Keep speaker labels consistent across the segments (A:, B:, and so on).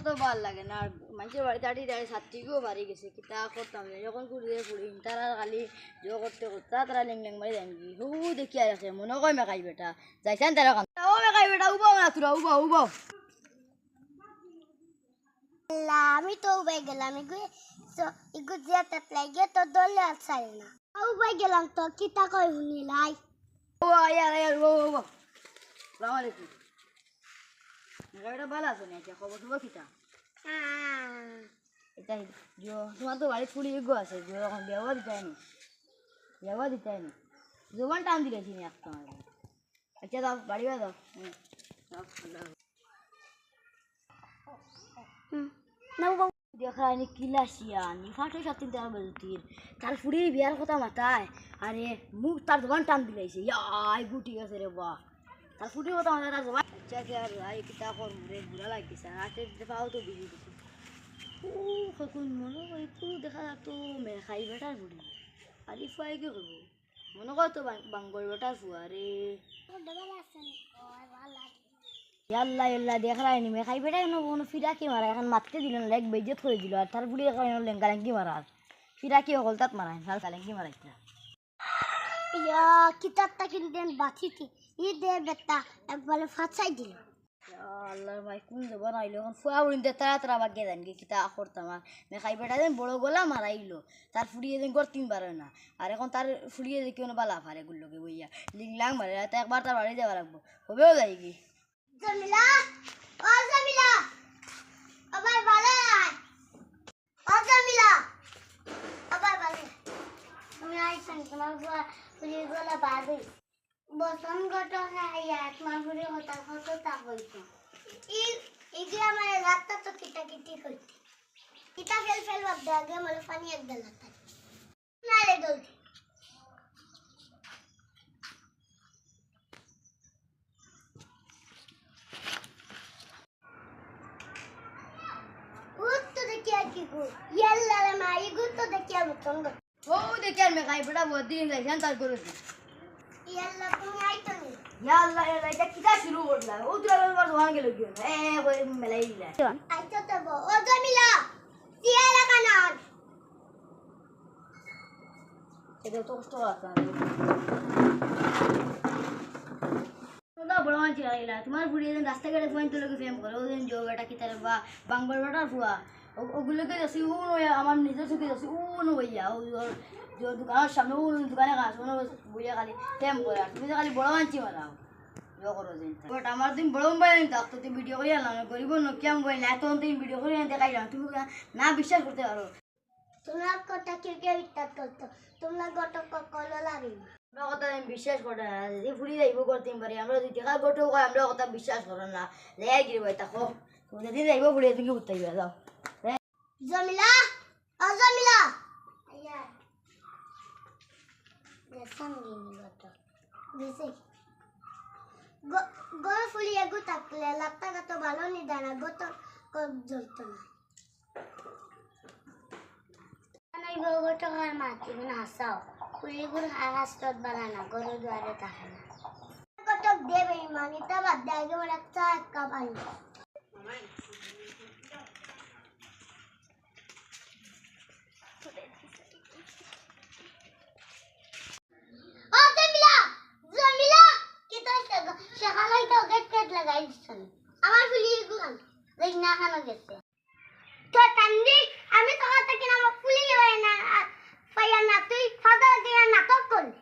A: তো ভাল লাগে না মানুষের বাড়িতে আটি দাঁড়িয়ে ছাত্রীকেও বাড়ি গেছে কিতা করতাম যখন কুড়িয়ে পড়ি তারা খালি জো করতে করতে তারা লেং লেং মারি জানবি হু দেখিয়া রাখে মনে কয় মেকাই বেটা যাইছেন তারা ও মেকাই বেটা উবাও না তোরা উবাও উবাও
B: আমি তো উবাই গেলাম ইগু যে তাত লাগে তো দলে আছাই না উবাই গেলাম তো কিতা কই শুনিলাই
A: ও আয়া আয়া ও ও আসসালামু আলাইকুম মেকাই বেটা ভালো আছো নাকি খবর খবর কিতা এটা जो তোমার তো বাড়ি ফুড়ি গো আছে যে এখন ব্যবহার দিতে নি জোবান টান দিলেছি নি একটা আচ্ছা দাও বাড়ি দাও দেখায়নি কিলাসিয়া নি ফাটো সাতিন তার বলতির তার ফুড়ি বিয়ার কথা মাথায় আরে মুখ তার জোবান টান দিলেছে ইয়াই গুটি গেছে রে বাহ তার ফুড়ি কথা মাথায় তার জোবান আচ্ছা কি আর আই কিতা কর রে বুড়া লাগছে রাতে দেখাও তো বিজি মনে করি পুরো দেখা তো মেখাই বেটার বুড়ি আরে ফুয়াই কি করবো মনে কর তো বাঙ্গর বেটার ফুয়া রে ইয়াল্লা ইয়াল্লা দেখাই নি মেখাই বেটাই কোনো ফিরাকি মারা এখন মারতে দিল না লেগ বেজত করে দিল আর তার বুড়ি এখন লেঙ্গা লেঙ্গি মারা ফিরাকি হল তাত মারাই ভাল লেঙ্গি মারাইছে
B: ইয়া কিতাবটা কিনতেন বাঁচিতে ই দে বেটা একবারে ফাঁসাই দিল
A: আল্লাহ ভাই কোন যাব নাইলো এখন ফুয়া উড়িতে তারা তারা বাগে জান কি কিতা করতাম মেখাই বেটা দেন বড় গলা মারাইলো তার ফুড়িয়ে দেন গড় 3 বার না আর এখন তার ফুড়িয়ে দেখি কোনো বালা ফারে গুলোকে বইয়া লিংলাং মারে তা একবার তার বাড়ি যাওয়া লাগবো হবেও যাই কি
B: জামিলা ও জামিলা আবার ভালো ও জামিলা আবার ভালো তুমি আইছেন তোমার ফুড়িয়ে গলা বাদে বসন গটো হাইয়া তোমার ফুড়িয়ে হতা হতো তা হইতো ইগে আমার রাতটা তো কিটা কিটি হইতি কিটা ফেল বাদ দে আগে আমার পানি এক গলাতা নালে দলতি কি গো ইয়াল্লা রে মাই গো তো দেখিয়া মতন গো
A: ও দেখি আর মেখাই বেটা বহুত দিন যাইছেন তার করে
B: ইয়াল্লা তুমি আইতো নি
A: ইয়াল্লা ইয়াল্লা এটা কিটা শুরু করলা ও তোরা বার ওয়ান গেল কি ওই মেলাই দিলা
B: আইতো তো ও জামিলা সিয়ালা কানান
A: এটা তো কষ্ট আছে তোমরা বড় মান চিরাইলা তোমার বুড়িয়ে দিন রাস্তাঘাটে ফোন তুলে ফেম করে ওদিন জো বেটা কি তারে বা বাঙ্গর বেটার ফুয়া ওগুলোকে যাচ্ছি আমার নিজের চোখে যাচ্ছি বইয়া ও দোকানের সামনে দোকানে গাছ বইয়া খালি ফেম করে আর তুমি তো খালি বড় মানছি মারাও করো বাট আমার তুমি বড় মোবাইল নিতে তো তুমি ভিডিও করে আনলাম গরিব নকিয়া মোবাইল না তখন তুমি ভিডিও করে দেখাই যাও তুমি না বিশ্বাস করতে পারো
B: তোমরা কথা কে কে বিশ্বাস করতো তোমরা গট কল লাগি
A: আমরা কথা আমি বিশ্বাস করে না যদি ফুরি যাইব করতে পারি আমরা যদি দেখা গটো কয় আমরা কথা বিশ্বাস করো না লেয়াই গিয়ে বই থাকো তুমি যদি যাইব ফুরি তুমি উঠতে যাও
B: জামিলা ও জামিলা আইয়া দেখুন গিনি গট বেশি গো ফুলি এগু থাকলে লাত্তা কত ভালো নি দানা গত জ্বলতো না নাই গো গট আর মাটি না হাসাও ফুলি গুর হারাস্তত বানানা গরু দুয়ারে থাকে না গট দেবে মানি তা বাদ দেয় গো রাখতা এক কাপ আনি আমার ফুলি গুগান দেখ না খানো গেছে তো কান্দি আমি তো কথা কিনা আমার ফুলি লয় না পাইয়া না তুই ফাদা দিয়া নাটক করলি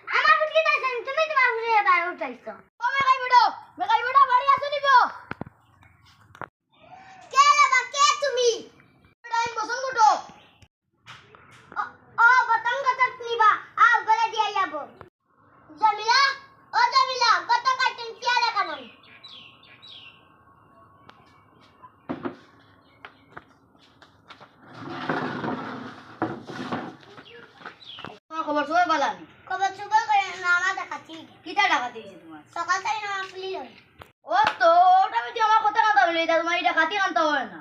B: আমার ফুলি তাইছেন তুমি তোমার ফুলি এবার উঠাইছো
A: ও মেকাই বেটা বাড়ি আসো নিব
B: কে রে বা কে তুমি
A: টাইম বসন গটো
B: ও বতন গট নিবা আ গলে দিয়া যাব জামিলা ও জামিলা গট কাটেন পিয়ালা কানন
A: খবর সবাই বালা
B: কবে সুবল করে নামা দেখাচ্ছি
A: কিটা টাকা দিয়েছে তোমার
B: সকাল থেকে নামা ফুলি লই
A: ও তো ওটা আমি আমার কথা কাটা বলে এটা তোমার এটা খাতি আনতে হয় না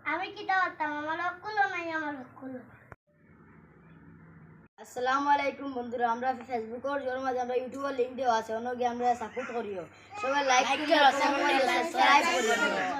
B: আমি কিটা করতাম আমার অকুল নাই আমার অকুল
A: আসসালামু আলাইকুম বন্ধুরা আমরা ফেসবুকের জোর মাঝে আমরা ইউটিউবের লিংক দেওয়া আছে অন্য গিয়ে আমরা সাপোর্ট করিও সবাই লাইক করিও সাবস্ক্রাইব করিও